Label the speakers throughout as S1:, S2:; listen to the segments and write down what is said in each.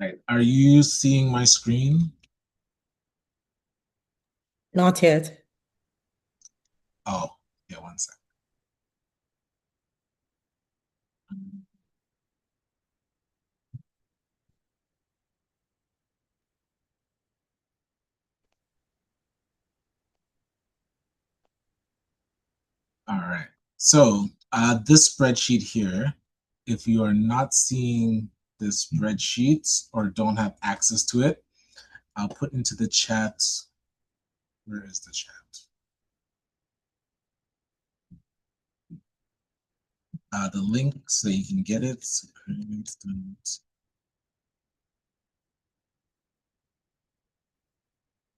S1: Right. Are you seeing my screen?
S2: Not yet.
S1: Oh, yeah, one second. All right. So this spreadsheet here, if you are not seeing this spreadsheet or don't have access to it, I'll put into the chat. Where is the chat? The link so you can get it.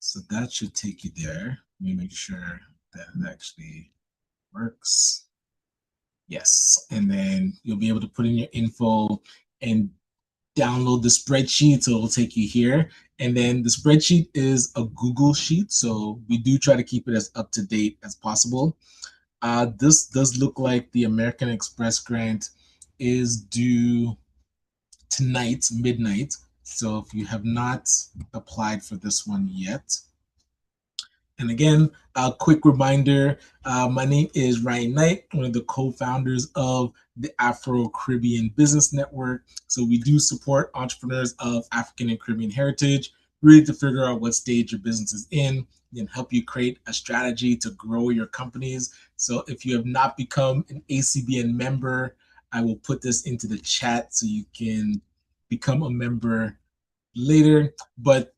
S1: So that should take you there. Let me make sure that it actually works. Yes. And then you'll be able to put in your info and download the spreadsheet. So it'll take you here. And then the spreadsheet is a Google sheet. So we do try to keep it as up to date as possible. This does look like the American Express grant is due tonight, midnight. So if you have not applied for this one yet, and again, a quick reminder, my name is Ryan Knight, one of the co-founders of the Afro-Caribbean Business Network. So we do support entrepreneurs of African and Caribbean heritage, really to figure out what stage your business is in and help you create a strategy to grow your companies. So if you have not become an ACBN member, I will put this into the chat so you can become a member later. But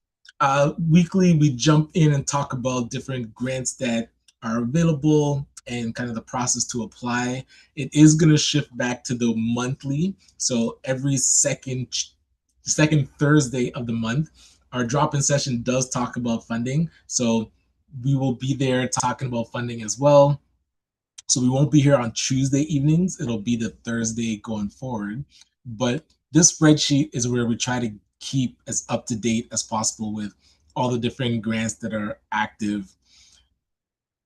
S1: weekly, we jump in and talk about different grants that are available and kind of the process to apply. It is going to shift back to the monthly. So every second Thursday of the month, our drop-in session does talk about funding. So we will be there talking about funding as well. So we won't be here on Tuesday evenings. It'll be the Thursday going forward. But this spreadsheet is where we try to keep as up to date as possible with all the different grants that are active.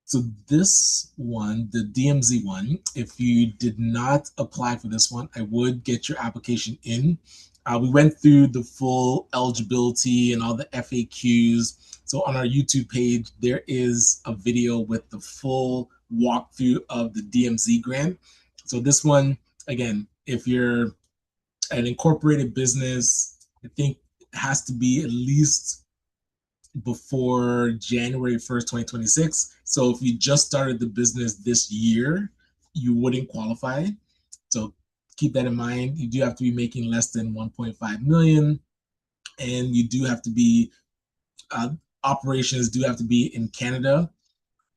S1: So this one, the DMZ one, if you did not apply for this one, I would get your application in. We went through the full eligibility and all the FAQs. So on our YouTube page, there is a video with the full walkthrough of the DMZ grant. So this one, again, if you're an incorporated business, I think it has to be at least before January 1st, 2026. So if you just started the business this year, you wouldn't qualify. So keep that in mind. You do have to be making less than 1.5 million, and you do have to be uh, operations do have to be in Canada.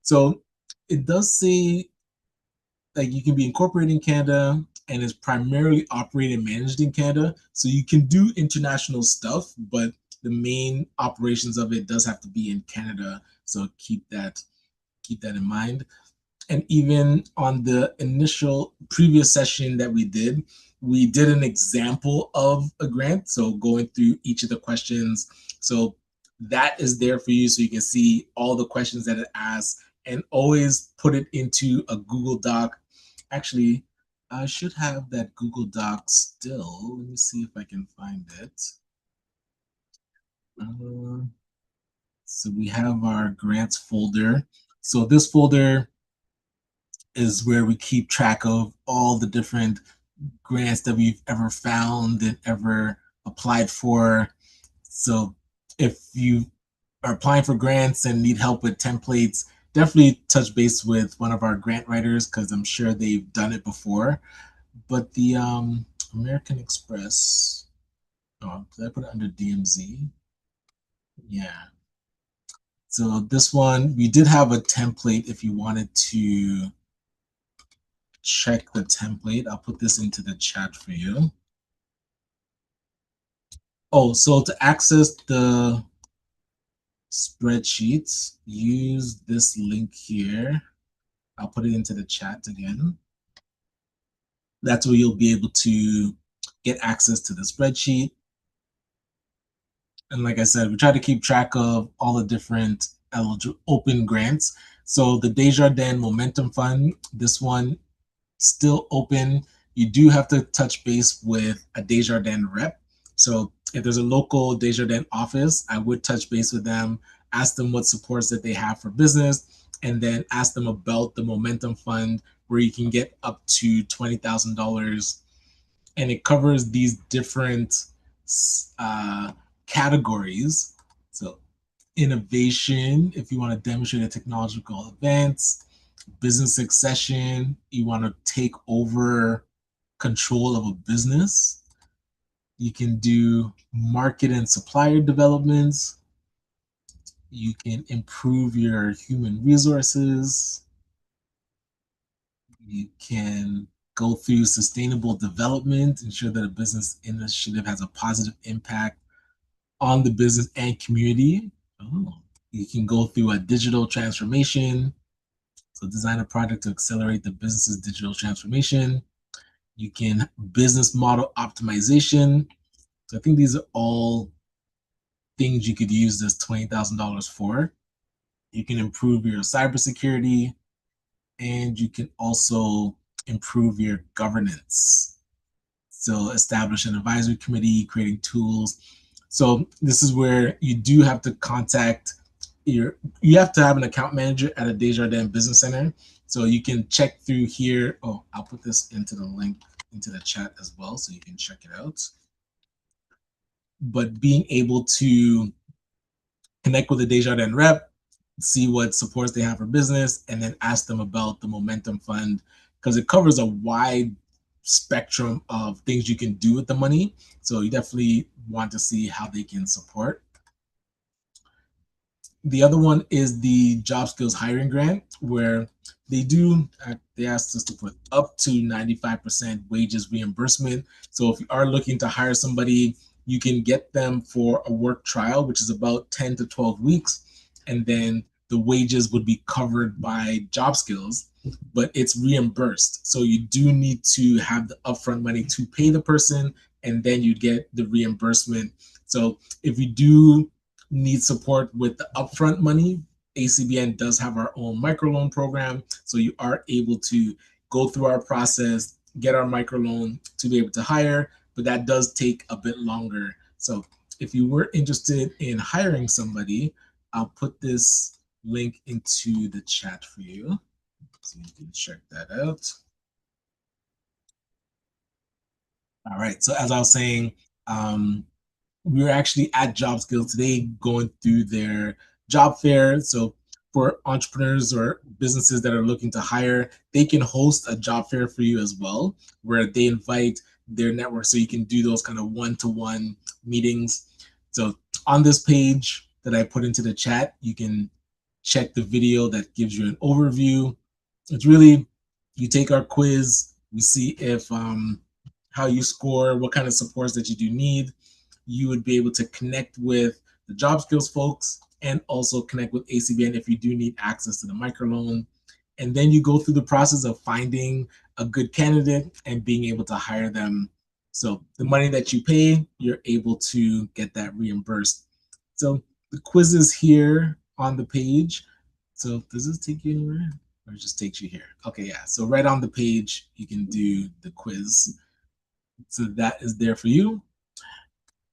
S1: So it does say like you can be incorporated in Canada and is primarily operated and managed in Canada. So you can do international stuff, but the main operations of it does have to be in Canada. So keep that in mind. And even on the initial previous session that we did an example of a grant. So going through each of the questions. So that is there for you so you can see all the questions that it asks and always put it into a Google Doc. Actually, I should have that Google Doc still. Let me see if I can find it. Uh, so we have our grants folder. So this folder is where we keep track of all the different grants that we've ever found and ever applied for. So if you are applying for grants and need help with templates, definitely touch base with one of our grant writers because I'm sure they've done it before. But the American Express, oh, did I put it under DMZ? Yeah. So this one, we did have a template if you wanted to check the template. I'll put this into the chat for you. Oh, so to access the spreadsheets, use this link here. I'll put it into the chat again. That's where you'll be able to get access to the spreadsheet. And like I said, we try to keep track of all the different open grants. So the Desjardins Momentum Fund, this one still open. You do have to touch base with a Desjardins rep. So if there's a local Desjardins office, I would touch base with them, ask them what supports that they have for business, and then ask them about the Momentum Fund, where you can get up to $20,000, and it covers these different uh, categories. So innovation, if you want to demonstrate a technological advance, business succession, you want to take over control of a business. You can do market and supplier developments. You can improve your human resources. You can go through sustainable development, ensure that a business initiative has a positive impact on the business and community. Oh. You can go through a digital transformation. So design a project to accelerate the business's digital transformation. You can business model optimization. So I think these are all things you could use this $20,000 for. You can improve your cybersecurity, and you can also improve your governance. So establish an advisory committee, creating tools. So this is where you do have to contact you have to have an account manager at a Desjardins Business Center. So you can check through here. Oh, I'll put this into the link into the chat as well, so you can check it out. But being able to connect with a Desjardins rep, see what supports they have for business, and then ask them about the Momentum Fund, because it covers a wide spectrum of things you can do with the money. So you definitely want to see how they can support. The other one is the Job Skills Hiring Grant, where they asked us to put up to 95% wages reimbursement. So if you are looking to hire somebody, you can get them for a work trial, which is about 10 to 12 weeks. And then the wages would be covered by Job Skills, but it's reimbursed. So you do need to have the upfront money to pay the person, and then you get the reimbursement. So if you do need support with the upfront money, ACBN does have our own microloan program. So you are able to go through our process, get our microloan to be able to hire, but that does take a bit longer. So if you were interested in hiring somebody, I'll put this link into the chat for you, so you can check that out. All right, so as I was saying, we were actually at Job Skills today going through their job fair. So for entrepreneurs or businesses that are looking to hire, they can host a job fair for you as well, where they invite their network, so you can do those kind of one-to-one meetings. So on this page that I put into the chat, you can check the video that gives you an overview. It's really, you take our quiz, we see if how you score, what kind of supports that you do need. You would be able to connect with the Job Skills folks and also connect with ACBN if you do need access to the microloan. And then you go through the process of finding a good candidate and being able to hire them. So the money that you pay, you're able to get that reimbursed. So the quiz is here on the page. So does this take you anywhere? Or it just takes you here? Okay, yeah. So right on the page, you can do the quiz. So that is there for you.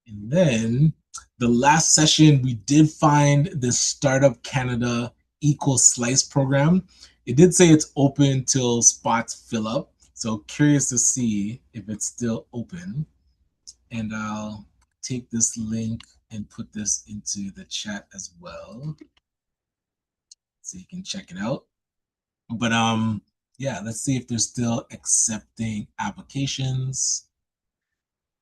S1: And then the last session, we did find this Startup Canada Equal Slice program. It did say it's open till spots fill up. So curious to see if it's still open. And I'll take this link and put this into the chat as well, so you can check it out. But yeah, let's see if they're still accepting applications.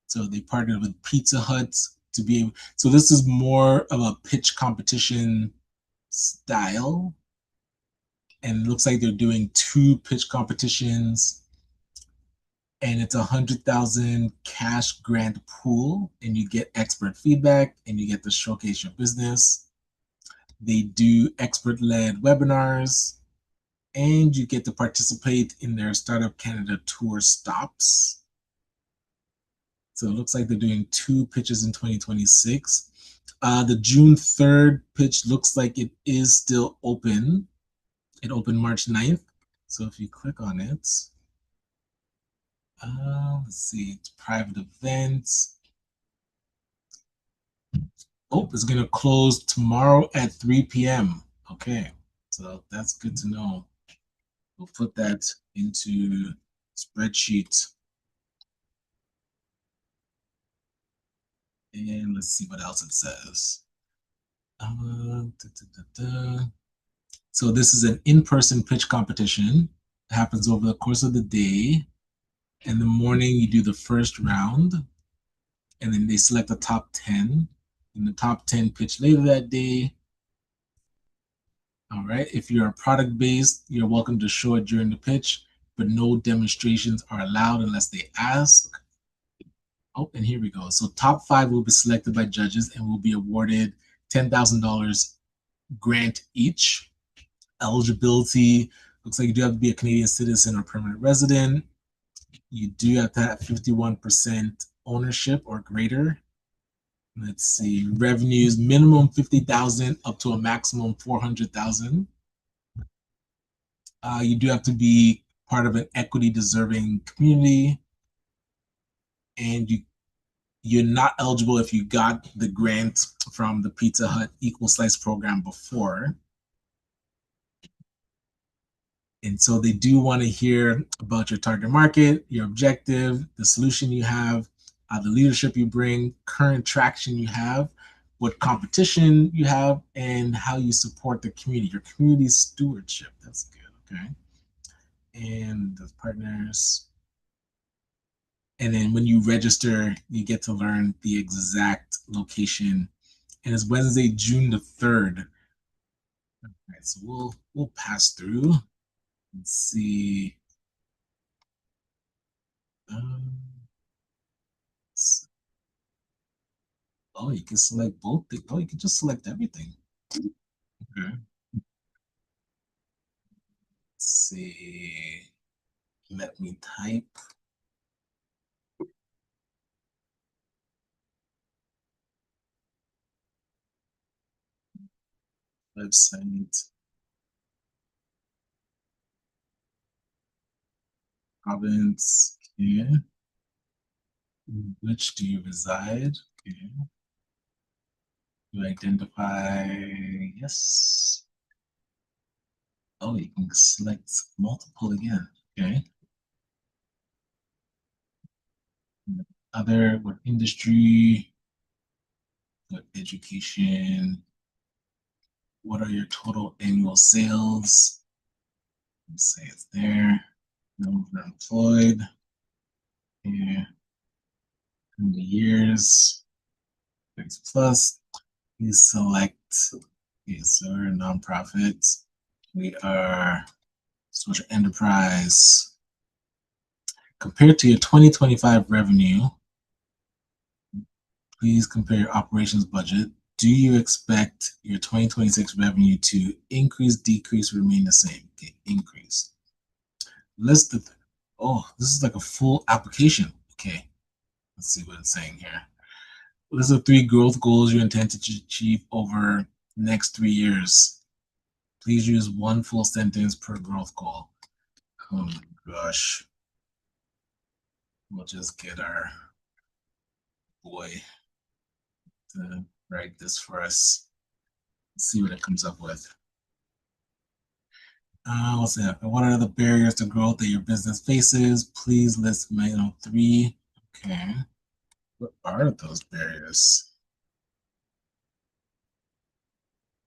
S1: So they partnered with Pizza Hut to be able, so this is more of a pitch competition style. And it looks like they're doing 2 pitch competitions, and it's 100,000 cash grant pool, and you get expert feedback and you get to showcase your business. They do expert-led webinars, and you get to participate in their Startup Canada tour stops. So it looks like they're doing 2 pitches in 2026. The June 3rd pitch looks like it is still open. It opened March 9th. So if you click on it, let's see, it's private events. Oh, it's going to close tomorrow at 3 p.m. Okay, so that's good to know. We'll put that into spreadsheet. And let's see what else it says. Da, da, da. So this is an in-person pitch competition. It happens over the course of the day. In the morning, you do the first round, and then they select the top 10. And the top 10 pitch later that day. All right. If you're product based, you're welcome to show it during the pitch, but no demonstrations are allowed unless they ask. Oh, and here we go. So top 5 will be selected by judges and will be awarded $10,000 grant each. Eligibility looks like you do have to be a Canadian citizen or permanent resident. You do have to have 51% ownership or greater. Let's see, revenues minimum 50,000 up to a maximum 400,000. You do have to be part of an equity deserving community, and you're not eligible if you got the grant from the Pizza Hut Equal Slice program before. And so they do want to hear about your target market, your objective, the solution you have, the leadership you bring, current traction you have, what competition you have, and how you support the community, your community stewardship. That's good. Okay. And the partners. And then when you register, you get to learn the exact location. And it's Wednesday, June the 3rd. All right, so we'll pass through and see. Um, oh, you can select both. Oh, you can just select everything. Okay. Let's see. Let me type. Website. Province. Okay. Which do you reside? Okay. You identify. Yes. Oh, you can select multiple again. Okay. Other, what industry, what education, what are your total annual sales? Let's say it's there. Number employed. Yeah. How many years? 6 plus. We select, yes, so we're a nonprofit. We are social enterprise. Compared to your 2025 revenue, please compare your operations budget. Do you expect your 2026 revenue to increase, decrease, remain the same? Okay, increase. List the, oh, this is like a full application. Okay, let's see what it's saying here. List the 3 growth goals you intend to achieve over the next 3 years. Please use 1 full sentence per growth goal. Oh my gosh. We'll just get our boy to write this for us. Let's see what it comes up with. What's that? What are the barriers to growth that your business faces? Please list 3. Okay. What are those barriers?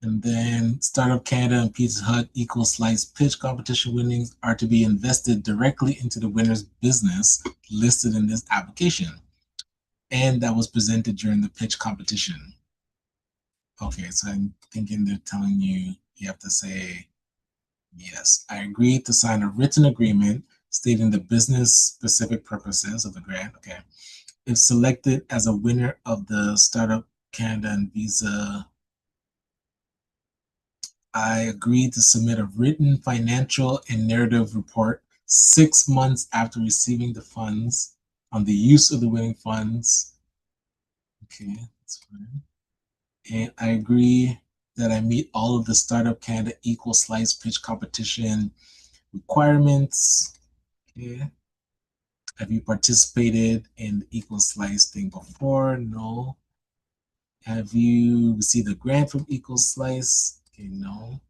S1: And then Startup Canada and Pizza Hut Equal Slice pitch competition winnings are to be invested directly into the winner's business listed in this application. And that was presented during the pitch competition. Okay, so I'm thinking they're telling you you have to say, yes, I agree to sign a written agreement stating the business specific purposes of the grant. Okay. If selected as a winner of the Startup Canada and Visa, I agreed to submit a written financial and narrative report 6 months after receiving the funds on the use of the winning funds. Okay, that's fine. And I agree that I meet all of the Startup Canada Equal Slice pitch competition requirements. Okay. Have you participated in the Equal Slice thing before? No. Have you received a grant from Equal Slice? Okay, no.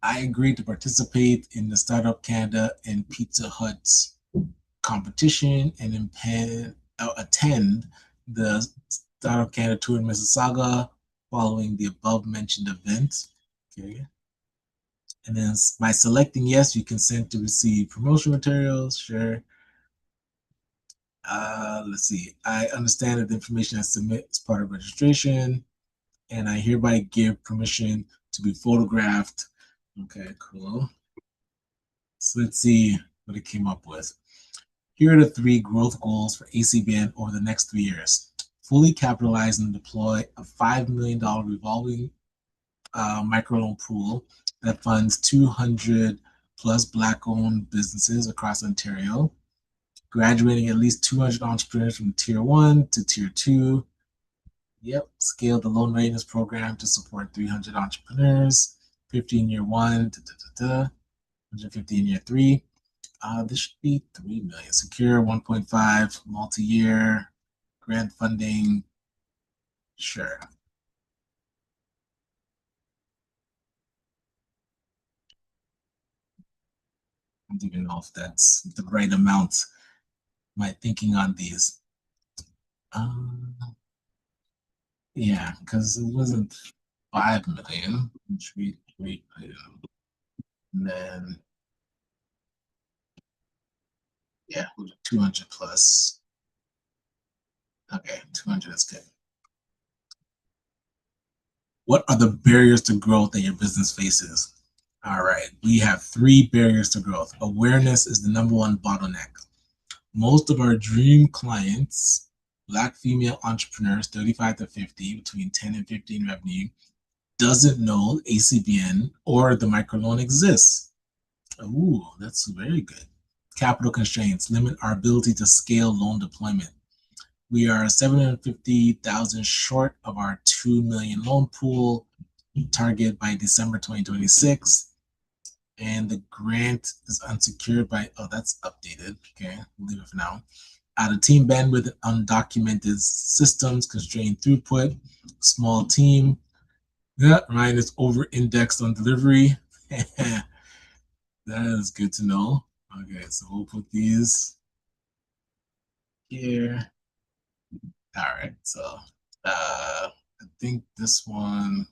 S1: I agreed to participate in the Startup Canada and Pizza Hut competition and attend the Startup Canada tour in Mississauga following the above mentioned event. Okay. And then by selecting yes, you consent to receive promotional materials. Sure. Let's see. I understand that the information I submit is part of registration, and I hereby give permission to be photographed. Okay, cool. So let's see what it came up with. Here are the three growth goals for ACBN over the next 3 years. Fully capitalize and deploy a $5 million revolving microloan pool that funds 200 plus Black-owned businesses across Ontario, graduating at least 200 entrepreneurs from Tier 1 to Tier 2. Yep, scale the loan readiness program to support 300 entrepreneurs, 50 in year 1, 150 in year 3. This should be 3 million. Secure 1.5 multi-year grant funding. Sure. I don't even know if that's the right amount. My thinking on these. Um, yeah, because it wasn't 5 million, which we 3 million. And then yeah, 200 plus. Okay, 200 is good. What are the barriers to growth that your business faces? All right, we have 3 barriers to growth. Awareness is the number one bottleneck. Most of our dream clients, Black female entrepreneurs, 35 to 50, between 10 and 15 revenue, doesn't know ACBN or the microloan exists. Ooh, that's very good. Capital constraints limit our ability to scale loan deployment. We are 750,000 short of our 2 million loan pool target by December 2026. And the grant is unsecured by, oh, that's updated. Okay, we'll leave it for now. Out of team bandwidth, undocumented systems, constrained throughput, small team. Yeah, Ryan is over indexed on delivery. That is good to know. Okay, so we'll put these here. All right, so I think this one.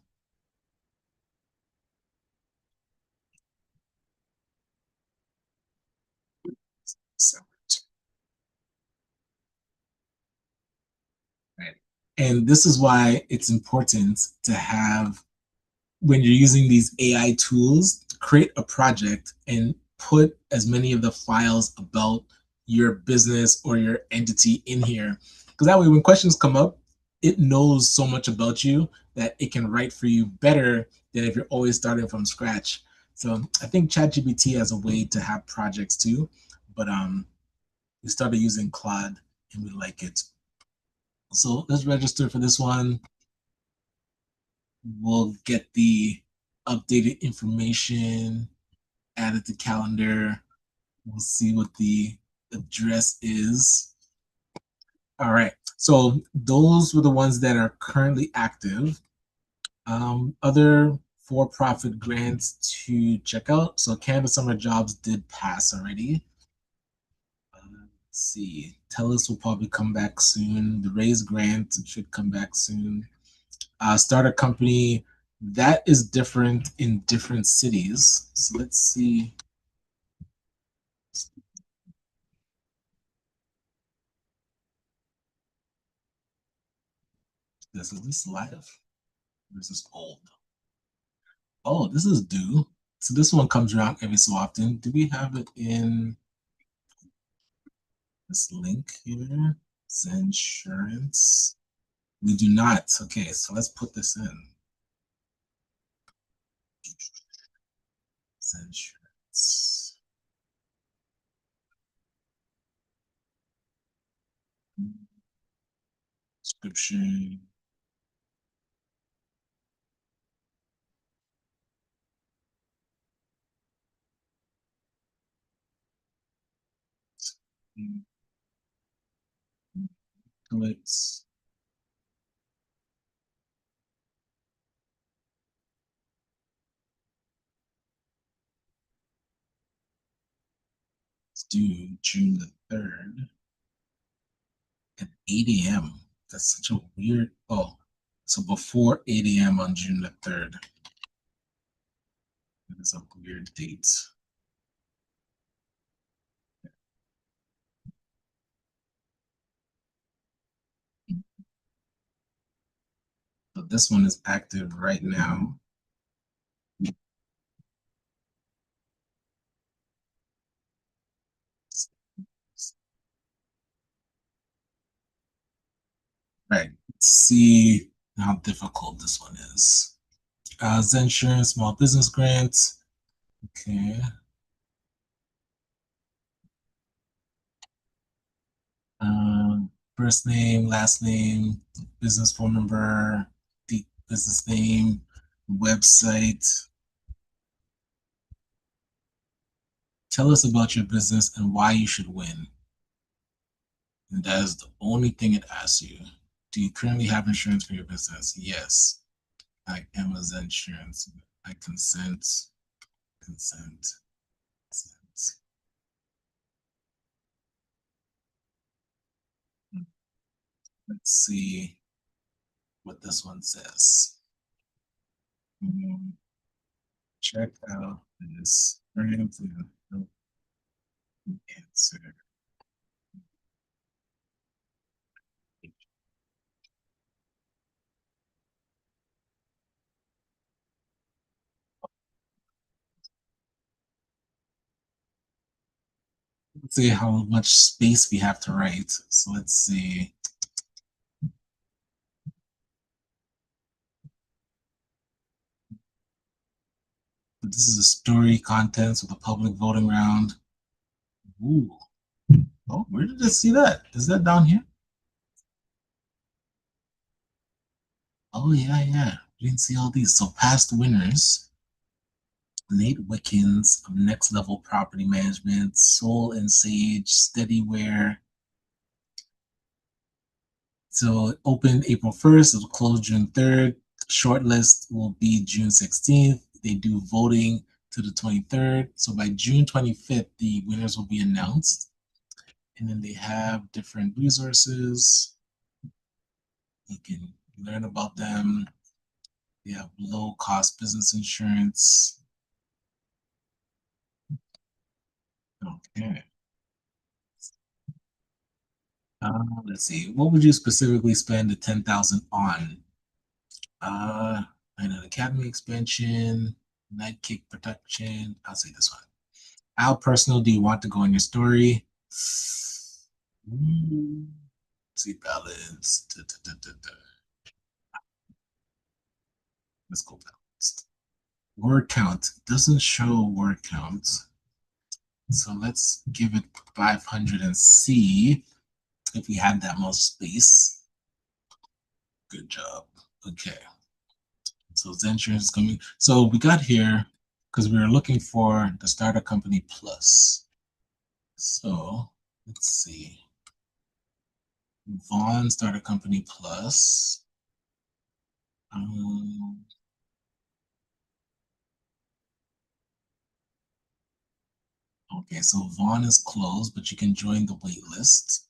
S1: Right. And this is why it's important to have, when you're using these AI tools, create a project and put as many of the files about your business or your entity in here. Because that way, when questions come up, it knows so much about you that it can write for you better than if you're always starting from scratch. So I think ChatGPT has a way to have projects too, but we started using Claude and we like it. So let's register for this one. We'll get the updated information added to calendar. We'll see what the address is. All right. So those were the ones that are currently active. Other for-profit grants to check out. So Canada Summer Jobs did pass already. Let's see. TELUS will probably come back soon. The Raise grant should come back soon. Start a company that is different in different cities. So let's see. Is this live? Or is this old? Oh, this is due. So this one comes around every so often. Do we have it in this link here? Insurance. We do not. Okay, so let's put this in. Insurance. Description. Clicks. due June the 3rd at 8 a.m. That's such a weird. Oh, so before 8 a.m. on June the 3rd. That is a weird date. So this one is active right now. Right. Let's see how difficult this one is. Zensurance, small business grants. Okay. First name, last name, business phone number, the business name, website. Tell us about your business and why you should win. And that is the only thing it asks you. Do you currently have insurance for your business? Yes. I am a Zensurance. I consent, consent, consent. Let's see what this one says. Check out this brand and answer. Let's see how much space we have to write. So let's see. This is a story contents with a public voting round. Ooh. Oh, where did I see that? Is that down here? Oh, yeah, yeah. You didn't see all these. So past winners, Nate Wickens of Next Level Property Management, Soul and Sage, Steadyware. So it opened April 1st, it'll close June 3rd. Shortlist will be June 16th. They do voting to the 23rd. So by June 25th, the winners will be announced. And then they have different resources. You can learn about them. They have low cost business insurance. Okay. Let's see. What would you specifically spend the 10,000 on? Uh, an academy expansion, night kick protection. I'll say this one. How personal do you want to go in your story? See balance. Let's go balanced. Word count doesn't show word count. So let's give it 500 and see if we have that much space. Good job. Okay. So Zensurance is coming. So we got here because we were looking for the starter company plus. So let's see. Vaughn starter company plus. Um, okay, so Vaughn is closed, but you can join the wait list.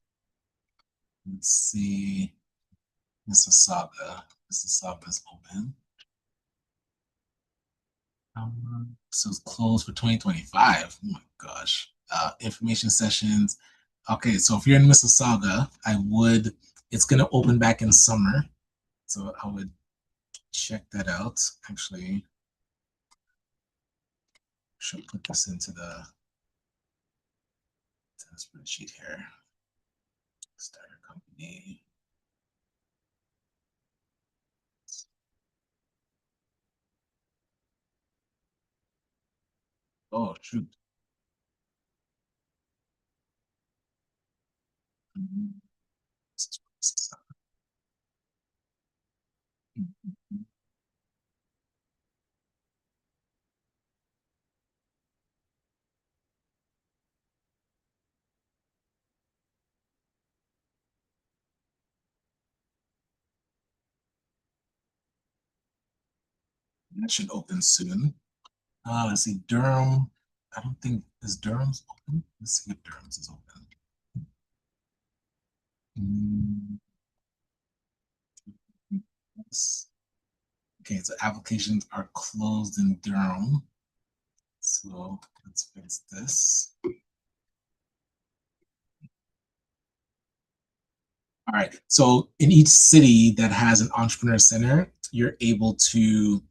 S1: Let's see. Mississauga. Mississauga's open. So it's closed for 2025. Oh my gosh. Information sessions. Okay, so if you're in Mississauga, it's going to open back in summer. So I would check that out. Actually, should put this into the spreadsheet here. Starter company. Oh, shoot. That should open soon. Let's see, Durham. I don't think is Durham's open. Let's see if Durham's is open. Mm, yes. Okay, so applications are closed in Durham. So let's fix this. All right. So in each city that has an entrepreneur center, you're able to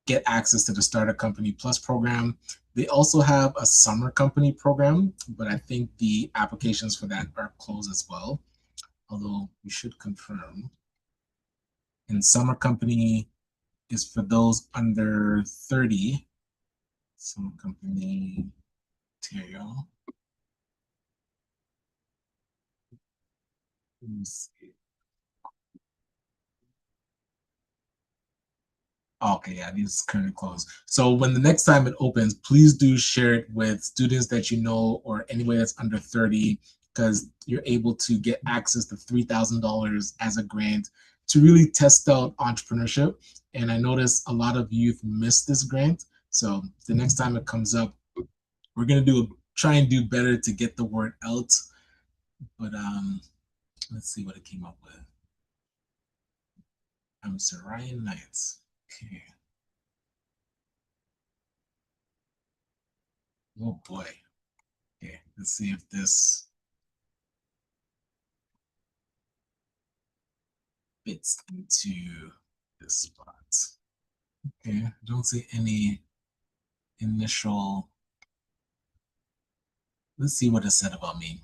S1: get access to the Startup Company Plus program. They also have a summer company program, but I think the applications for that are closed as well. Although we should confirm. And summer company is for those under 30. Summer company Ontario. Let me see. Okay, yeah, these currently closed. So when the next time it opens, please do share it with students that you know or anybody that's under 30, because you're able to get access to $3,000 as a grant to really test out entrepreneurship. And I noticed a lot of youth miss this grant. So the next time it comes up, we're gonna try and do better to get the word out. But let's see what it came up with. Sir Ryan Knights. Okay. Oh boy. Okay, let's see if this fits into this spot. Okay, I don't see any initial. Let's see what it said about me.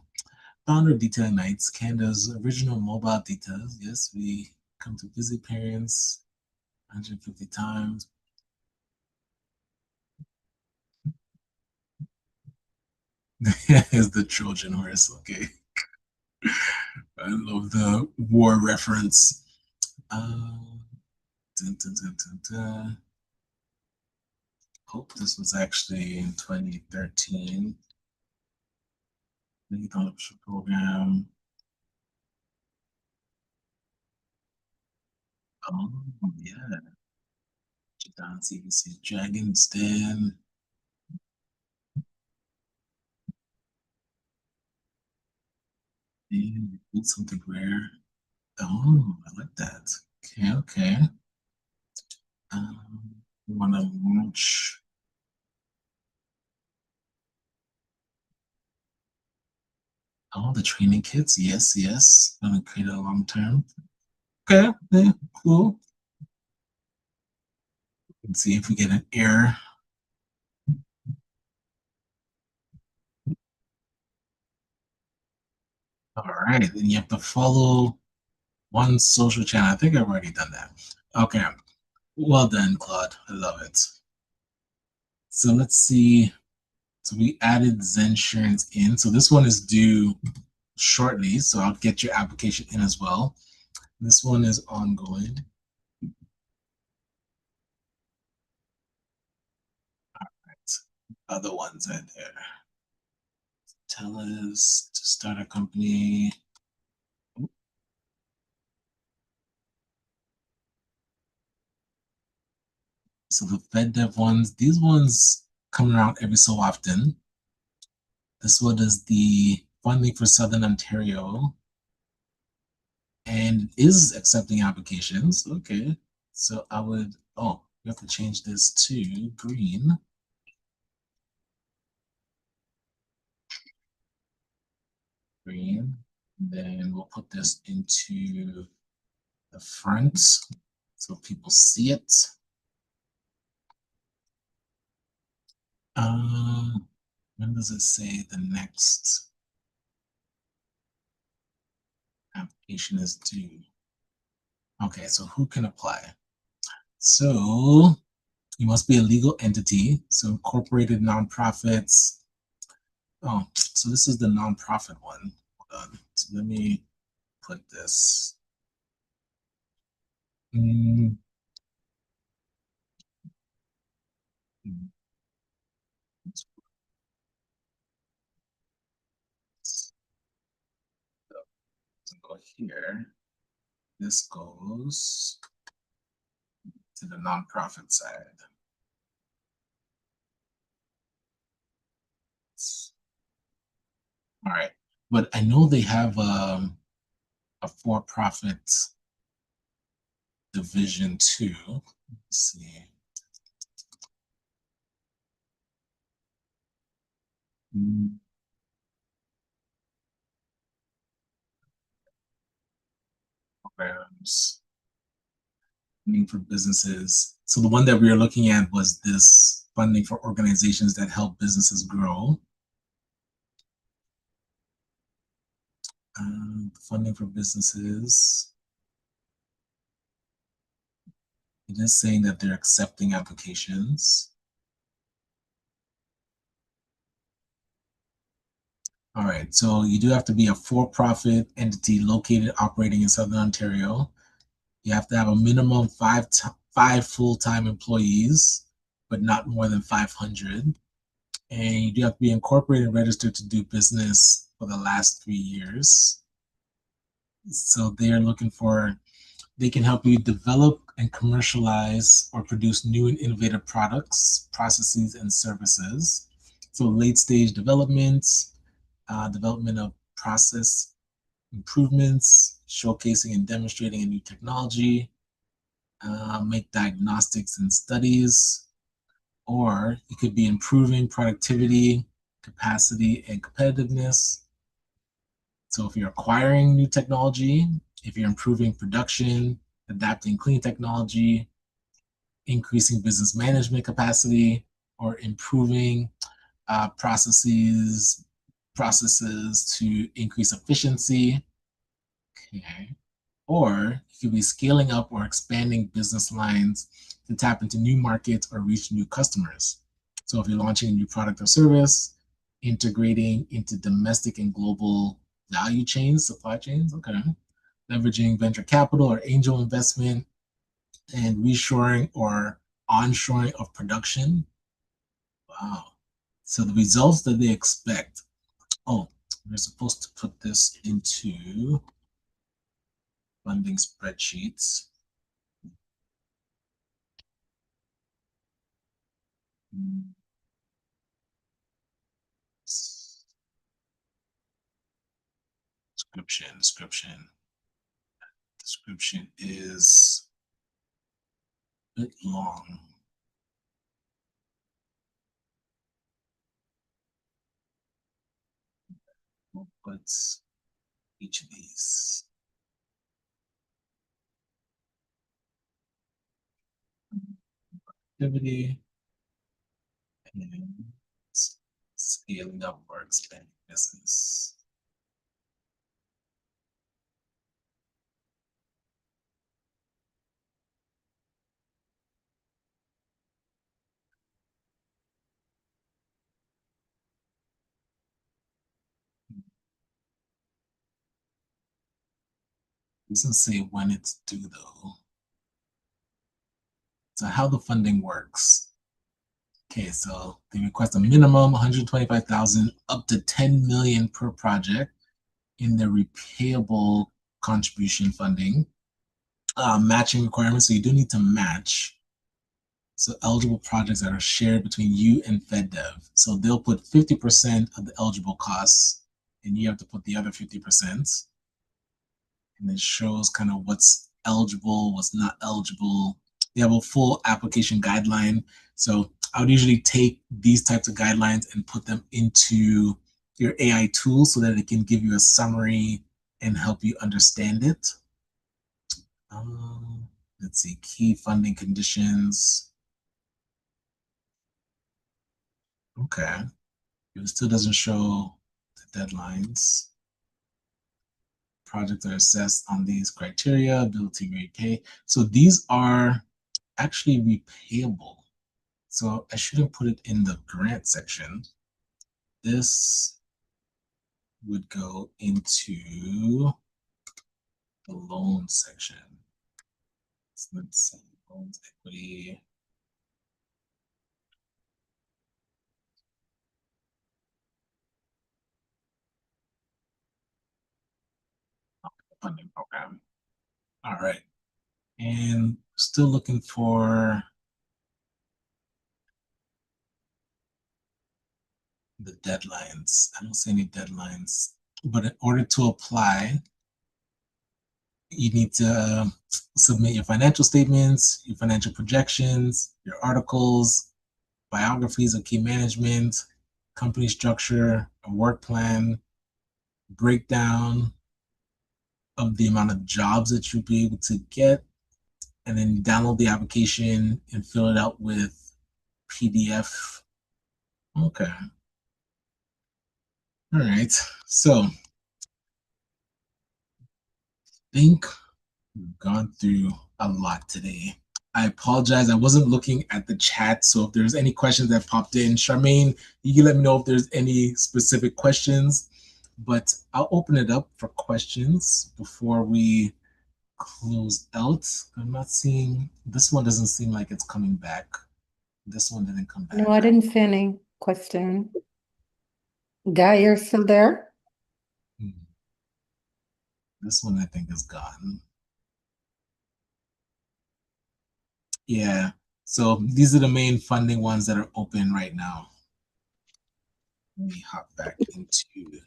S1: Founder of Detail Nights, Canada's original mobile details. Yes, we come to visit parents 150 times. Is the Trojan horse. Okay. I love the war reference. Dun, dun, dun, dun, dun. Hope this was actually in 2013. Youth Entrepreneurship Program. Oh, yeah. Down CBC Dragons Den. And something rare. Oh, I like that. Okay, okay. We want to launch. Oh, the training kits. Yes, yes. Gonna create a long term. Okay, yeah, cool. Let's see if we get an error. All right, then you have to follow one social channel. I think I've already done that. Okay, well done, Claude. I love it. So let's see. So we added Zensurance in. So this one is due shortly. So I'll get your application in as well. This one is ongoing. All right. Other ones are there. Tell us to start a company. So the FedDev ones, these ones come around every so often. This one is the funding for Southern Ontario and is accepting applications. Okay. So I would, oh, we have to change this to green. Green. Then we'll put this into the front so people see it. When does it say the next application is due? Okay, so who can apply? So you must be a legal entity, so incorporated nonprofits. Oh, so this is the nonprofit one. Hold on. So let me put this. Mm, go here. This goes to the nonprofit side. All right. But I know they have a for-profit division too. Let's see. Mm, Programs, funding for businesses. So the one that we were looking at was this funding for organizations that help businesses grow. Funding for businesses. It is saying that they're accepting applications. All right, so you do have to be a for-profit entity located operating in Southern Ontario. You have to have a minimum five full-time employees, but not more than 500. And you do have to be incorporated and registered to do business for the last 3 years. So they're looking for, they can help you develop and commercialize or produce new and innovative products, processes, and services. So late stage development of process improvements, showcasing and demonstrating a new technology, make diagnostics and studies, or it could be improving productivity, capacity, and competitiveness. So if you're acquiring new technology, if you're improving production, adapting clean technology, increasing business management capacity, or improving processes to increase efficiency. Okay. Or you could be scaling up or expanding business lines to tap into new markets or reach new customers. So if you're launching a new product or service, integrating into domestic and global value chains, supply chains, okay. Leveraging venture capital or angel investment and reshoring or onshoring of production. Wow. So the results that they expect. Oh, we're supposed to put this into funding spreadsheets. Description is a bit long. We'll put each of these. Activity and scaling up or expanding business. It doesn't say when it's due though. So how the funding works. Okay, so they request a minimum 125,000 up to 10 million per project in the repayable contribution funding. Matching requirements, so you do need to match. So eligible projects that are shared between you and FedDev. So they'll put 50% of the eligible costs and you have to put the other 50%. And it shows kind of what's eligible, what's not eligible. They have a full application guideline. So I would usually take these types of guidelines and put them into your AI tool so that it can give you a summary and help you understand it. Let's see, key funding conditions. Okay. It still doesn't show the deadlines. Projects are assessed on these criteria, ability to repay. So these are actually repayable. So I shouldn't put it in the grant section. This would go into the loan section. So let's see, loans, equity. Funding program. All right. And still looking for the deadlines. I don't see any deadlines, but in order to apply, you need to submit your financial statements, your financial projections, your articles, biographies of key management, company structure, a work plan, breakdown of the amount of jobs that you'll be able to get, and then download the application and fill it out with PDF. Okay. All right. So I think we've gone through a lot today. I apologize. I wasn't looking at the chat. So if there's any questions that popped in, Charmaine, you can let me know if there's any specific questions, but I'll open it up for questions before we close out. I'm not seeing, this one doesn't seem like it's coming back. This one didn't come back.
S2: No, I didn't see any question. Guy, you're still there?
S1: This one I think is gone. Yeah. So these are the main funding ones that are open right now. Let me hop back into.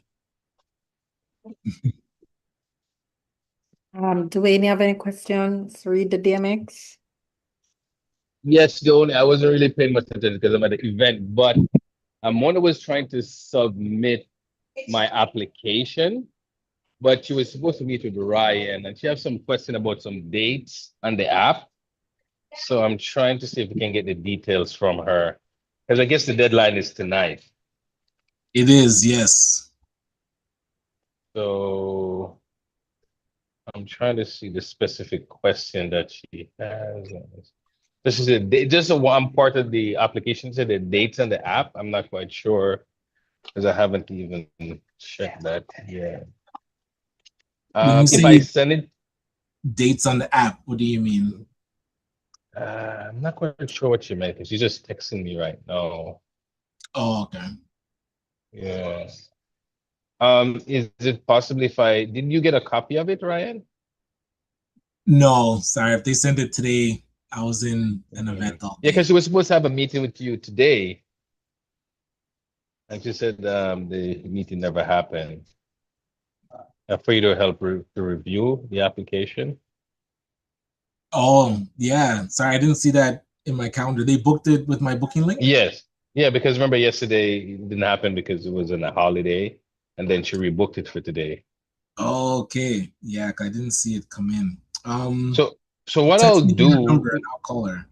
S2: Do we have any questions? Read the DMX.
S3: Yes, the only I wasn't really paying much attention because I'm at the event, but Mona was trying to submit my application, but she was supposed to meet with Ryan, and she has some question about some dates on the app. So I'm trying to see if we can get the details from her, because I guess the deadline is tonight.
S1: It is, yes.
S3: So I'm trying to see the specific question that she has. This is just a one part of the application said the dates on the app. I'm not quite sure because I haven't even checked that yet. If I send it
S1: dates on the app, what do you mean?
S3: I'm not quite sure what she meant because she's just texting me right now.
S1: Oh, okay.
S3: Yeah. Is it possible if did you get a copy of it, Ryan?
S1: No, sorry. If they sent it today, I was in an event all day.
S3: Yeah, because she was supposed to have a meeting with you today. And she said the meeting never happened. For you to help to review the application.
S1: Oh, yeah. Sorry, I didn't see that in my calendar. They booked it with my booking link?
S3: Yes. Yeah, because remember yesterday it didn't happen because it was on a holiday, and then she rebooked it for today.
S1: Okay. Yeah, I didn't see it come in.
S3: So what I'll do,
S1: number and I'll call her.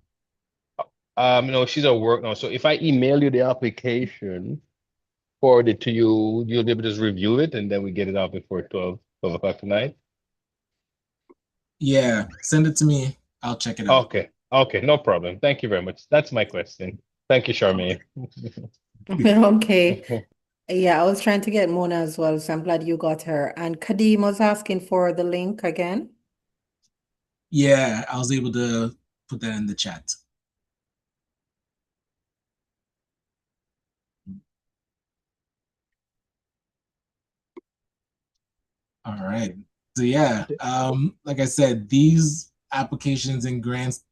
S3: No, she's at work now. So if I email you the application, forward it to you, you'll be able to just review it, and then we get it out before 12 o'clock tonight.
S1: Yeah, send it to me. I'll check it out.
S3: Okay, no problem. Thank you very much. That's my question. Thank you, Charmaine.
S2: Okay. Yeah, I was trying to get Mona as well, so I'm glad you got her. And Kadeem was asking for the link again.
S1: Yeah, I was able to put that in the chat. All right. So yeah, like I said, these applications and grants,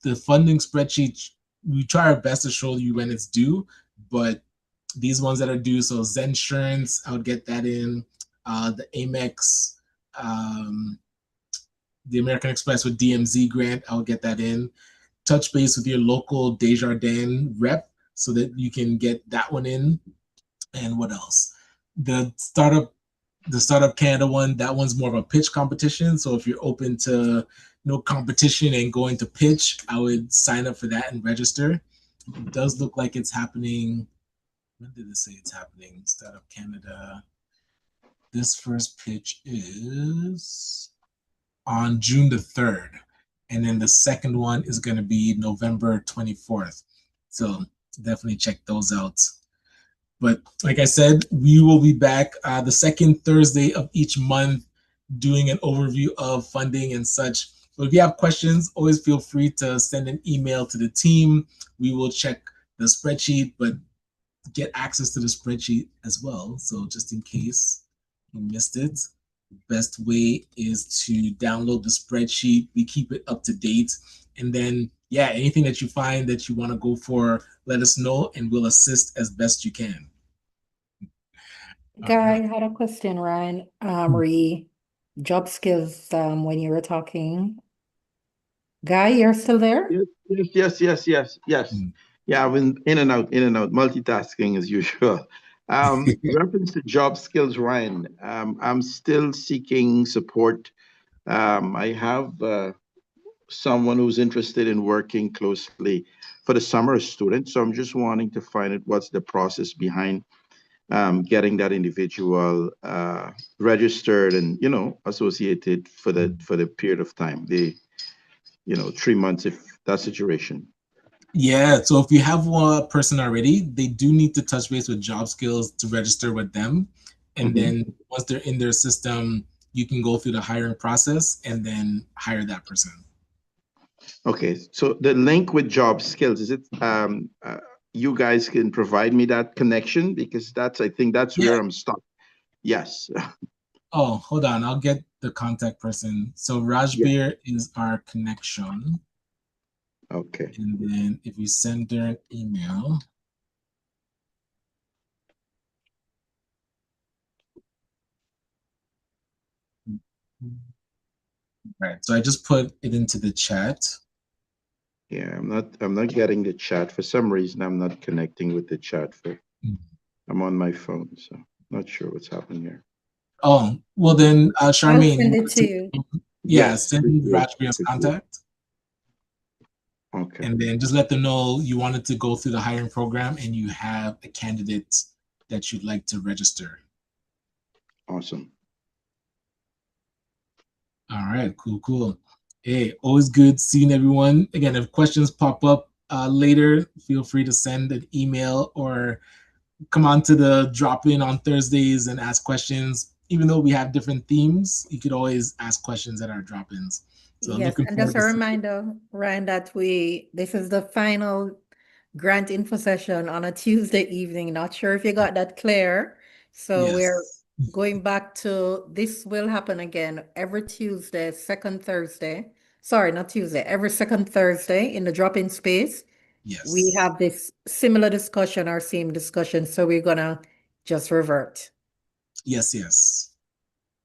S1: the funding spreadsheet, we try our best to show you when it's due, but these ones that are due, so Zensurance, I would get that in, the Amex, the American Express with DMZ grant, I would get that in. Touch base with your local Desjardins rep so that you can get that one in. And what else? The Startup Canada one, that one's more of a pitch competition. So if you're open to no competition and going to pitch, I would sign up for that and register. It does look like it's happening. When did it say it's happening? Startup Canada. This first pitch is on June the 3rd. And then the second one is going to be November 24th. So definitely check those out. But like I said, we will be back the second Thursday of each month doing an overview of funding and such. So if you have questions, always feel free to send an email to the team. We will check the spreadsheet, but get access to the spreadsheet as well. So just in case you missed it, the best way is to download the spreadsheet. We keep it up to date. And then, yeah, anything that you find that you want to go for, let us know and we'll assist as best you can.
S2: Guy, I had a question, Ryan. Job skills, when you were talking. Guy, you're still there?
S4: Yes.
S1: Mm.
S4: Yeah, I've been in and out, multitasking as usual. Reference to job skills, Ryan. I'm still seeking support. I have someone who's interested in working closely for the summer student. So I'm just wanting to find out what's the process behind getting that individual registered and associated for the period of time, the 3 months, if that's the duration.
S1: Yeah, so if you have one person already, they do need to touch base with job skills to register with them. And
S4: Mhm.
S1: then once they're in their system, you can go through the hiring process and then hire that person.
S4: Okay, so the link with job skills, is it you guys can provide me that connection, because I think that's
S1: Yeah.
S4: where I'm stuck. Yes.
S1: Oh, hold on. I'll get the contact person. So Rajbir is our connection.
S4: Okay.
S1: And then if you send her an email, right. So I just put it into the chat.
S4: Yeah, I'm not getting the chat. For some reason, I'm not connecting with the chat.
S1: Mhm.
S4: I'm on my phone, so not sure what's happening here.
S1: Oh, well then,
S2: I'll
S1: Charmaine,
S2: send it to you.
S1: yeah,
S4: Yes,
S1: send
S4: good, good,
S1: Rajbir's
S4: good.
S1: contact.
S4: Okay.
S1: And then just let them know you wanted to go through the hiring program and you have a candidate that you'd like to register.
S4: Awesome.
S1: All right, cool. Hey, always good seeing everyone. Again, if questions pop up later, feel free to send an email or come on to the drop-in on Thursdays and ask questions. Even though we have different themes, you could always ask questions at our drop-ins. So
S2: Yes,
S1: looking
S2: and
S1: forward
S2: just a
S1: to seeing you.
S2: reminder, Ryan, that this is the final grant info session on a Tuesday evening. Not sure if you got that clear. So we're
S1: Yes.
S2: going back to, this will happen again every Tuesday, second Thursday. Sorry, not Tuesday, every second Thursday in the drop-in space. We
S1: Yes.
S2: have this similar discussion or same discussion, so we're gonna just revert.
S1: Yes.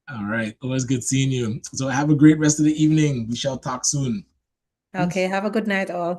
S1: All right. Always good seeing you. So have a great rest of the evening. We shall talk soon.
S2: Okay, have a good night all.